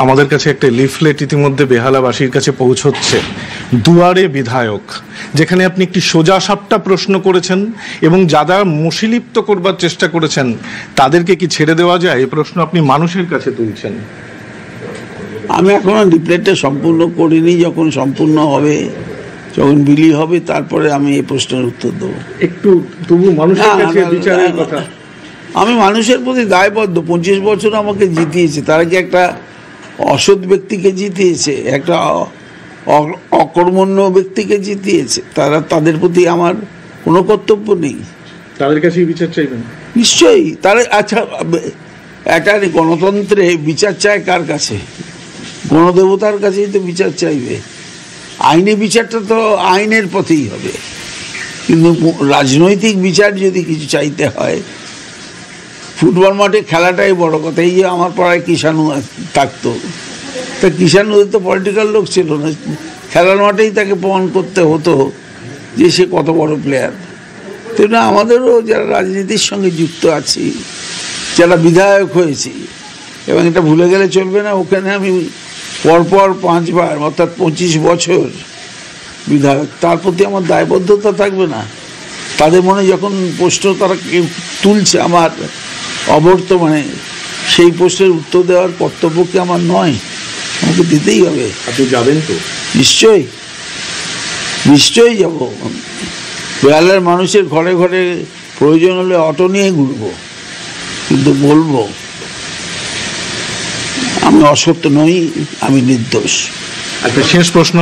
আমাদের কাছে একটা লিফলেট ইতিমধ্যে বেহালাবাসীর কাছে পৌঁছচ্ছে, দুয়ারে বিধায়ক, যেখানে আপনি একটি সোজা সাপটা প্রশ্ন করেছেন এবং যারা মুশিলিপ্ত করবার চেষ্টা করেছেন তাদেরকে কি ছেড়ে দেওয়া যায়, এই প্রশ্ন আপনি মানুষের কাছে তুলছেন। আমি এখনো লিফলেটটা সম্পূর্ণ করিনি, যখন সম্পূর্ণ হবে, যখন বিলি হবে, তারপরে আমি এই প্রশ্নের উত্তর দেবো। একটু তবু মানুষের কাছে বিচারের কথা। আমি মানুষের প্রতি দায়বদ্ধ। 25 বছর আমাকে জিতিয়েছে, তারা কি একটা অসৎ ব্যক্তিকে জিতিয়েছে, একটা অকর্মণ্য ব্যক্তিকে জিতিয়েছে? তাদের প্রতি আমার কোনো কর্তব্য নেই। তাদের কাছেই বিচার চাইবেন নিশ্চয়ই। তারা আচ্ছা, একটা গণতন্ত্রে বিচার চায় কার কাছে? গণদেবতার কাছেই তো বিচার চাইবে। আইনি বিচারটা তো আইনের পথেই হবে, কিন্তু রাজনৈতিক বিচার যদি কিছু চাইতে হয়, ফুটবল মাঠে খেলাটাই বড় কথা। এই যে আমার পাড়ায় কিষাণু থাকতো, তা কিষাণুদের তো পলিটিক্যাল লোক ছিল না, খেলার মাঠেই তাকে প্রমাণ করতে হতো যে সে কত বড় প্লেয়ার। তেমনি আমাদেরও যারা রাজনীতির সঙ্গে যুক্ত আছি, যারা বিধায়ক হয়েছি, এবং এটা ভুলে গেলে চলবে না, ওখানে আমি পরপর 5 বার, অর্থাৎ 25 বছর বিধায়ক, তার প্রতি আমার দায়বদ্ধতা থাকবে না? তাদের মনে যখন প্রশ্ন তারা তুলছে আমার অবর্তমানে, সেই প্রশ্নের উত্তর দেওয়ার কর্তব্য কি আমার নয়? আমাকে দিতেই হবে। আপনি যাবেন তো? নিশ্চয়ই, নিশ্চয়ই যাব। বেহালার মানুষের ঘরে ঘরে প্রয়োজন হলে অটো নিয়ে ঘুরবো, কিন্তু বলবো আমি অসত্য নই, আমি নির্দোষ। একটা শেষ প্রশ্ন।